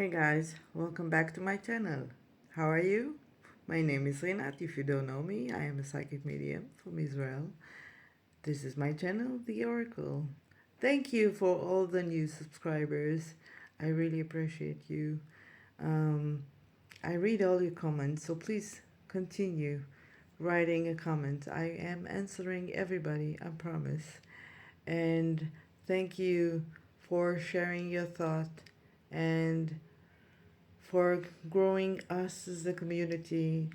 Hey guys, welcome back to my channel. How are you? My name is Rinat. If you don't know me, I am a psychic medium from Israel. This is my channel, The Oracle. Thank you for all the new subscribers. I really appreciate you. I read all your comments, so please continue writing a comment. I am answering everybody, I promise. And thank you for sharing your thought and for growing us as a community.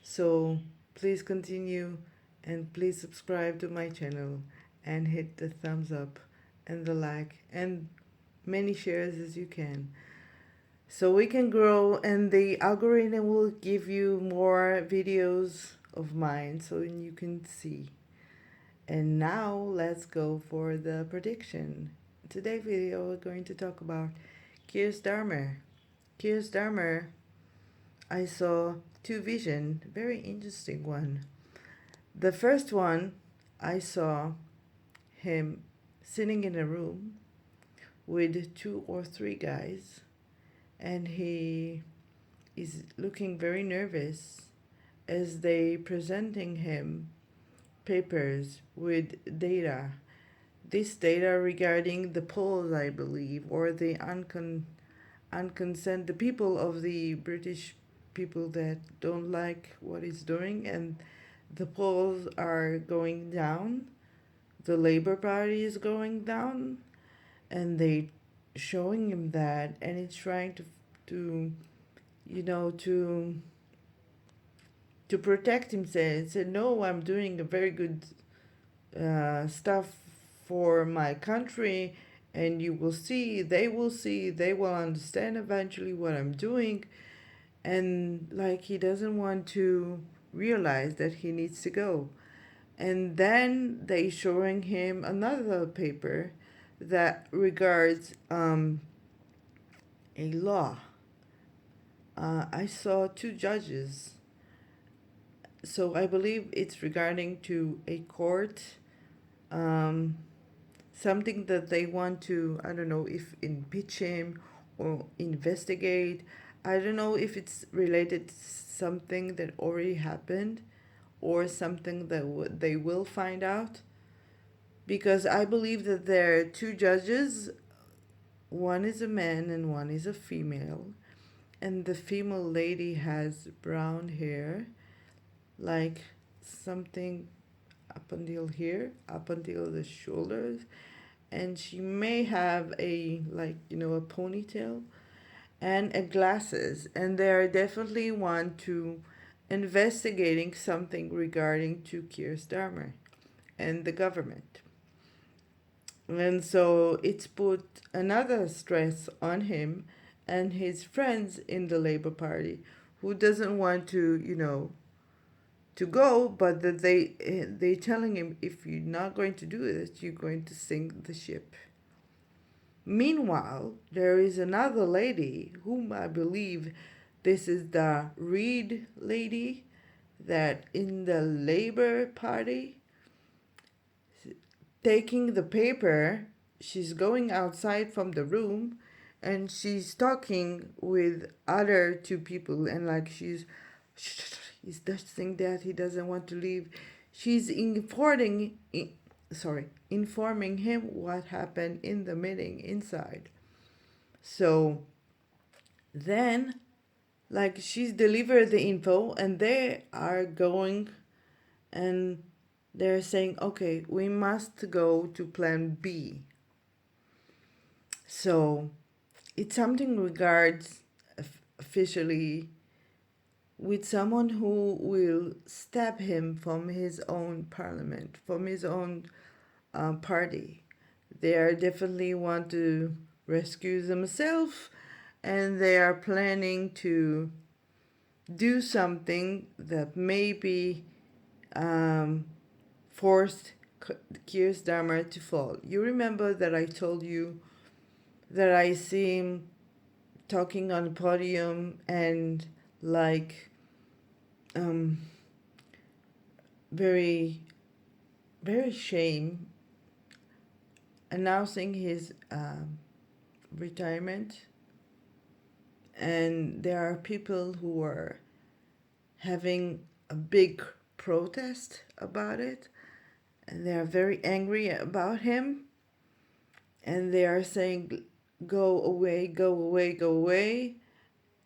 So please continue and please subscribe to my channel and hit the thumbs up and the like and many shares as you can. So we can grow and the algorithm will give you more videos of mine so you can see. And now let's go for the prediction. Today's video we're going to talk about Keir Starmer. Keir Starmer, I saw two visions, very interesting one. The first one, I saw him sitting in a room with 2 or 3 guys, and he is looking very nervous as they presenting him papers with data. This data regarding the polls, I believe, or the the people of the British people that don't like what he's doing, and the polls are going down. The Labour Party is going down, and they showing him that, and he's trying to you know to protect himself and say, no, I'm doing a very good stuff for my country, and you will see, they will understand eventually what I'm doing. And like he doesn't want to realize that he needs to go. And then they showing him another paper that regards a law. I saw 2 judges, so I believe it's regarding to a court, something that they want to, I don't know if impeach him or investigate. I don't know if it's related to something that already happened or something that they will find out. Because I believe that there are 2 judges, one is a man and one is a female. And the female lady has brown hair, like something up until here, up until the shoulders. And she may have a, like, a ponytail and a glasses. And they are definitely want to investigating something regarding to Keir Starmer and the government. And so it's put another stress on him and his friends in the Labour Party, who doesn't want to go, but that they telling him, if you're not going to do this, you're going to sink the ship. Meanwhile, there is another lady whom I believe this is the Reid lady, that in the Labour Party, taking the paper, she's going outside from the room and she's talking with other 2 people, and like he's just saying that he doesn't want to leave. She's informing him what happened in the meeting inside. So then, like, she's delivered the info and they are going and they're saying, okay, we must go to plan B. So it's something regards officially with someone who will stab him from his own parliament, from his own party. They are definitely want to rescue themselves, and they are planning to do something that maybe forced Keir Starmer to fall. You remember that I told you that I see him talking on the podium and like very, very shame, announcing his retirement. and there are people who are having a big protest about it, and they are very angry about him, and they are saying, go away, go away, go away.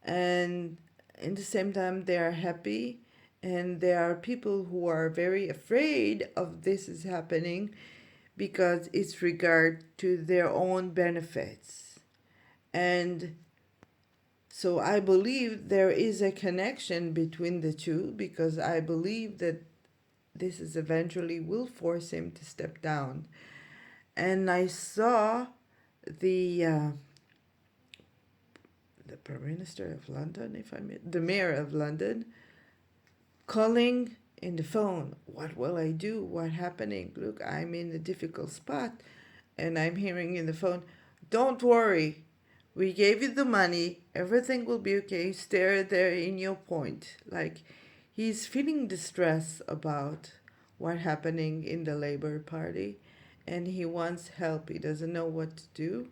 And in the same time, they are happy. And there are people who are very afraid of this is happening because it's regard to their own benefits. And so I believe there is a connection between the two, because I believe that this is eventually will force him to step down. And I saw the uh, the Prime Minister of London, the Mayor of London, calling in the phone, what will I do? What happening? Look, I'm in a difficult spot. And I'm hearing in the phone, don't worry. We gave you the money. Everything will be okay. Stay there in your point. Like, he's feeling distress about what happening in the Labour Party, and he wants help. He doesn't know what to do.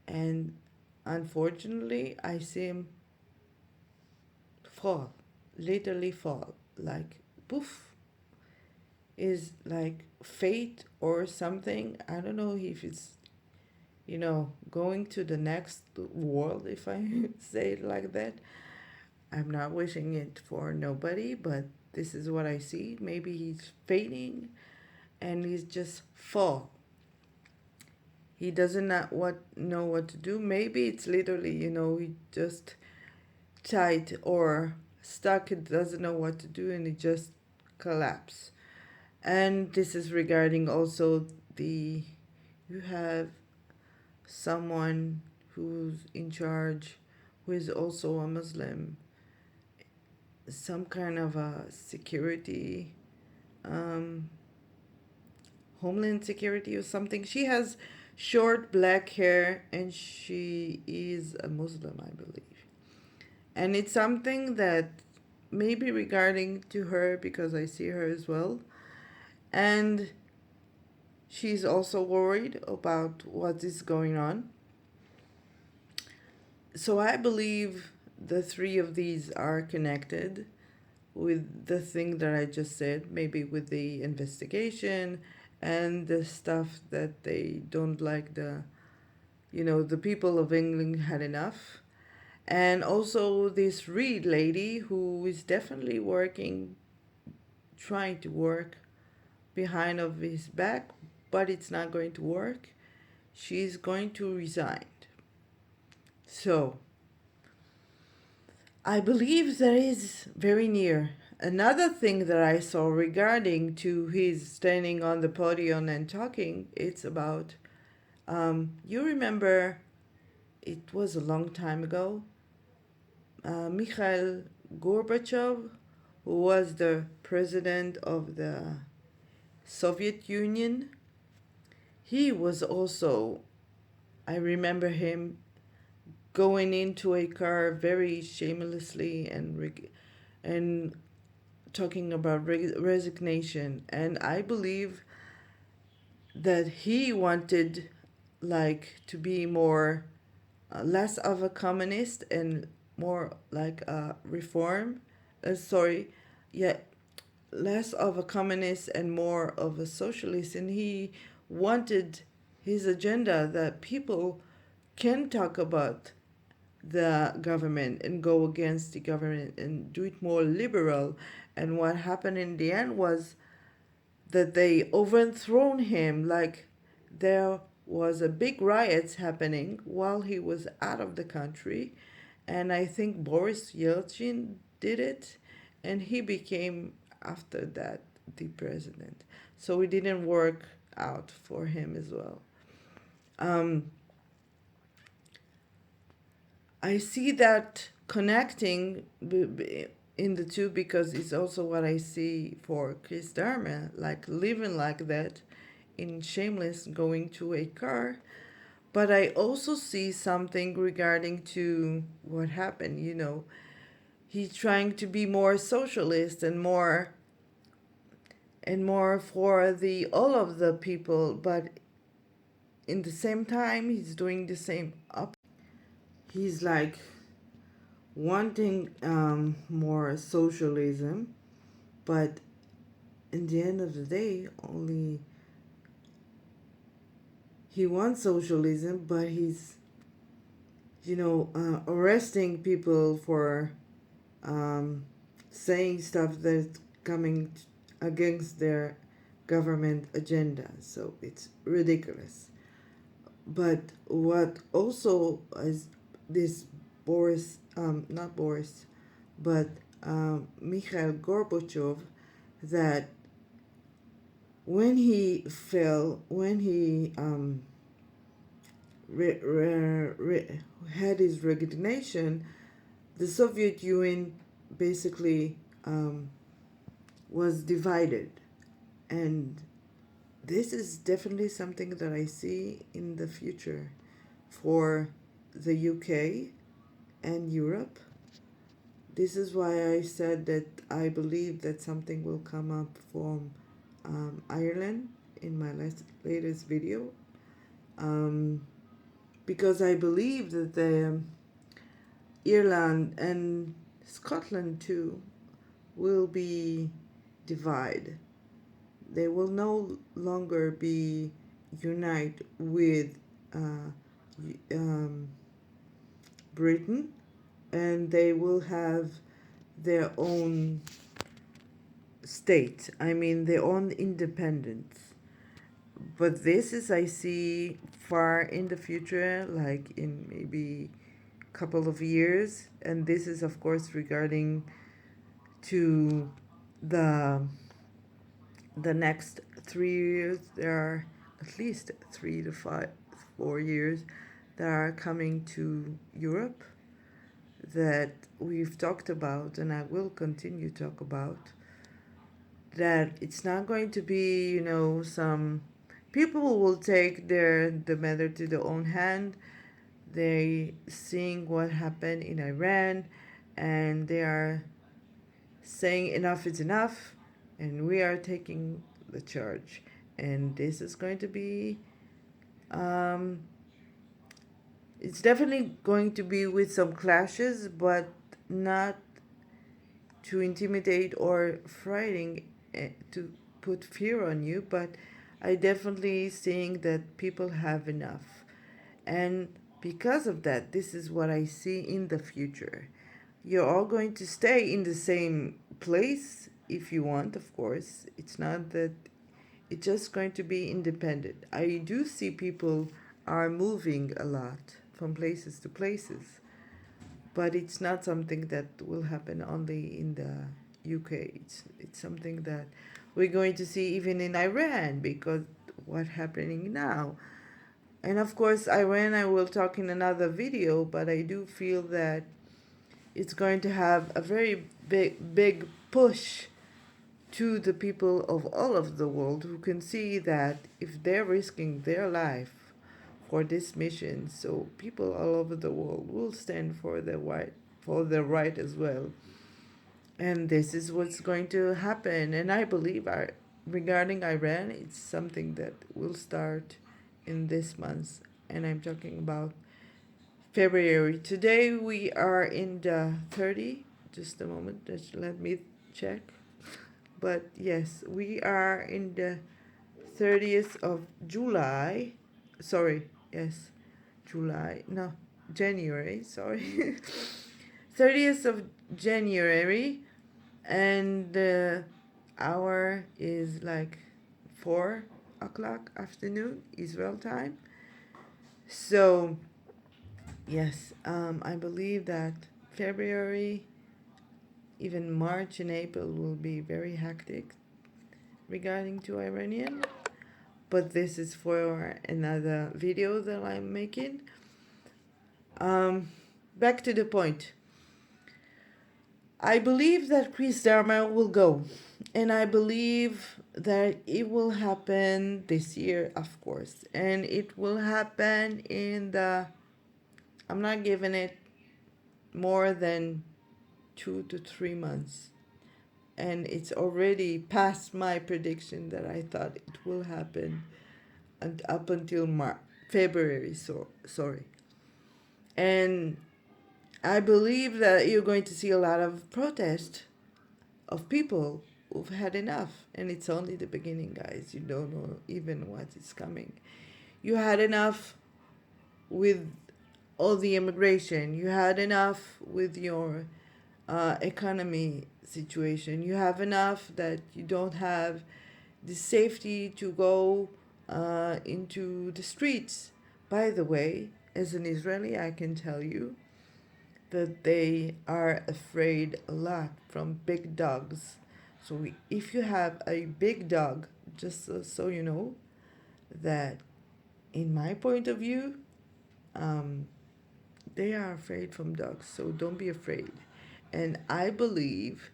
And unfortunately, I see him fall, literally fall, like poof, is like fate or something. I don't know if it's, going to the next world, if I say it like that. I'm not wishing it for nobody, but this is what I see. Maybe he's fading and he's just fall. He doesn't know what to do. Maybe it's literally, he just tight or stuck, it doesn't know what to do, and it just collapse. And this is regarding also you have someone who's in charge, who is also a Muslim, some kind of a security, um, homeland security or something. She has short black hair and she is a Muslim, I believe. And it's something that maybe regarding to her, because I see her as well. And she's also worried about what is going on. So I believe the three of these are connected with the thing that I just said, maybe with the investigation and the stuff that they don't like, the people of England had enough. And also this Reed lady, who is definitely trying to work behind of his back, but it's not going to work. She's going to resign. So I believe that is very near. Another thing that I saw regarding to his standing on the podium and talking, it's about, you remember, it was a long time ago, Mikhail Gorbachev, who was the president of the Soviet Union. He was also, I remember him going into a car very shamelessly and talking about resignation. And I believe that he wanted to be more less of a communist and more like a reform. Sorry, yeah, less of a communist and more of a socialist. And he wanted his agenda that people can talk about the government and go against the government and do it more liberal. And what happened in the end was that they overthrown him. Like, there was a big riots happening while he was out of the country, and I think Boris Yeltsin did it, and he became after that the president. So it didn't work out for him as well. I see that connecting in the two, because it's also what I see for Keir Starmer, like living like that in shameless, going to a car. But I also see something regarding to what happened, he's trying to be more socialist and more for the all of the people, but in the same time he's doing the same up. He's like wanting more socialism, but in the end of the day, only he wants socialism, but he's, arresting people for um, saying stuff that's coming against their government agenda. So it's ridiculous. But what also is this not Boris, but Mikhail Gorbachev, that when he fell, when he had his resignation, the Soviet Union basically was divided. And this is definitely something that I see in the future for the UK and Europe. This is why I said that I believe that something will come up from Ireland in my latest video. Because I believe that the Ireland and Scotland too will be divided. They will no longer be united with um, Britain, and they will have their own state. I mean, their own independence. But this is, I see, far in the future, like in maybe a couple of years. And this is, of course, regarding to the next 3 years. There are at least 3 to 4 years that are coming to Europe that we've talked about, and I will continue to talk about. That it's not going to be, some people will take the matter to their own hand. They seeing what happened in Iran, and they are saying enough is enough, and we are taking the charge. And this is going to be, it's definitely going to be with some clashes, but not to intimidate or frightening, to put fear on you, but I definitely seeing that people have enough. And because of that, this is what I see in the future. You're all going to stay in the same place if you want, of course. It's not that it's just going to be independent. I do see people are moving a lot from places to places, but it's not something that will happen only in the UK. It's something that we're going to see even in Iran, because what's happening now. And of course, Iran I will talk in another video, but I do feel that it's going to have a very big push to the people of all of the world, who can see that if they're risking their life for this mission, so people all over the world will stand for their right as well. And this is what's going to happen. And I believe regarding Iran, it's something that will start in this month. And I'm talking about February. Today we are in the 30. Just a moment, just let me check. But yes, we are in the 30th of July. Sorry, yes, July. No, January, sorry. 30th of January, and the hour is like 4 o'clock afternoon, Israel time. So, yes, I believe that February, even March and April will be very hectic regarding to Iranian. But this is for another video that I'm making. Back to the point. I believe that Keir Starmer will go, and I believe that it will happen this year, of course, and it will happen I'm not giving it more than 2 to 3 months, and it's already past my prediction that I thought it will happen and up until February, sorry. And I believe that you're going to see a lot of protest of people who've had enough. And it's only the beginning, guys. You don't know even what is coming. You had enough with all the immigration. You had enough with your economy situation. You have enough that you don't have the safety to go into the streets. By the way, as an Israeli, I can tell you that they are afraid a lot from big dogs. So if you have a big dog, just so you know, that in my point of view, um, they are afraid from dogs. So don't be afraid. And I believe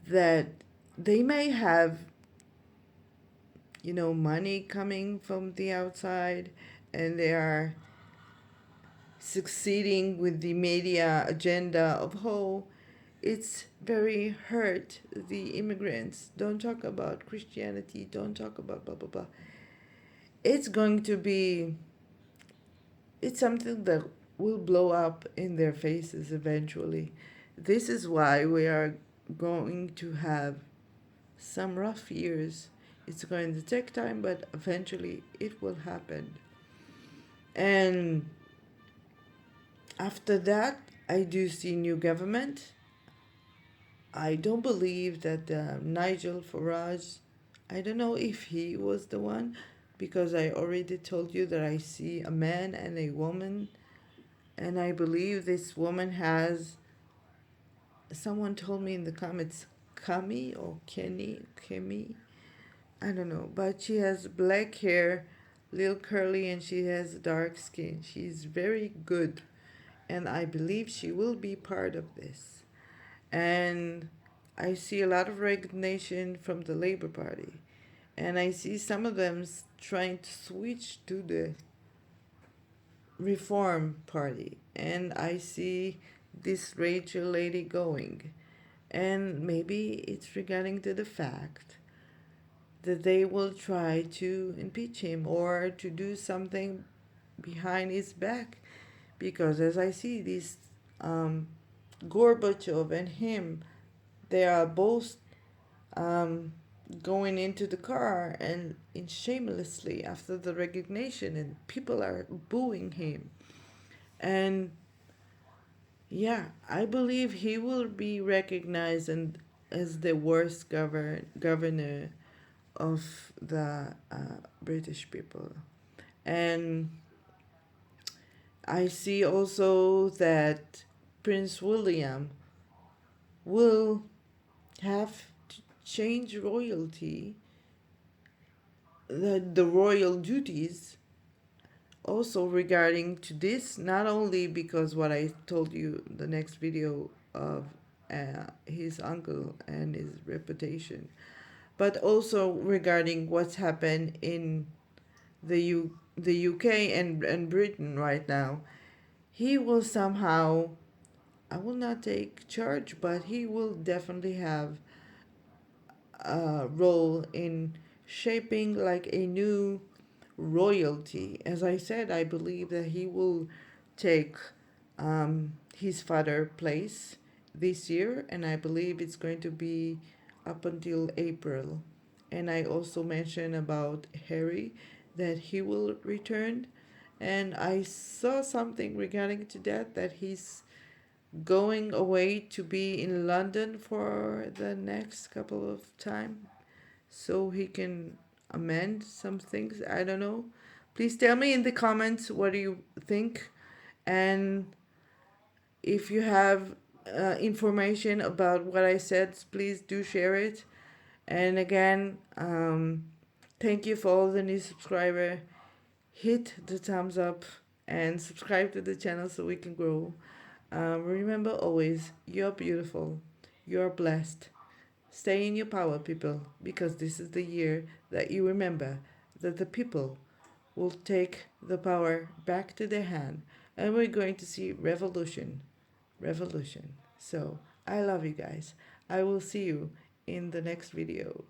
that they may have, money coming from the outside, and they are succeeding with the media agenda of, oh, it's very hurt the immigrants. Don't talk about Christianity. Don't talk about blah, blah, blah. It's going to be, it's something that will blow up in their faces eventually. This is why we are going to have some rough years. It's going to take time, but eventually it will happen. And after that, I do see new government. I don't believe that Nigel Farage, I don't know if he was the one, because I already told you that I see a man and a woman, and I believe this woman has, someone told me in the comments, Kami or Kemi, I don't know, but she has black hair, little curly, and she has dark skin. She's very good, and I believe she will be part of this. And I see a lot of resignation from the Labour Party, and I see some of them trying to switch to the Reform Party, and I see this Rachel lady going, and maybe it's regarding to the fact that they will try to impeach him or to do something behind his back, because as I see this Gorbachev and him, they are both um, going into the car and shamelessly after the resignation, and people are booing him. And yeah, I believe he will be recognized and as the worst governor of the British people. And I see also that Prince William will have to change royalty, the royal duties, also regarding to this, not only because what I told you the next video of his uncle and his reputation, but also regarding what's happened in the UK and Britain right now. He will somehow, I will not take charge, but he will definitely have a role in shaping like a new royalty. As I said, I believe that he will take his father's place this year, and I believe it's going to be up until April. And I also mentioned about Harry, that he will return, and I saw something regarding to that he's going away to be in London for the next couple of time, so he can amend some things. I don't know. Please tell me in the comments what do you think, and if you have information about what I said, please do share it. And again, thank you for all the new subscriber. Hit the thumbs up and subscribe to the channel so we can grow. Remember always, you're beautiful, you're blessed. Stay in your power, people, because this is the year that you remember that the people will take the power back to their hand, and we're going to see revolution. Revolution. So, I love you guys. I will see you in the next video.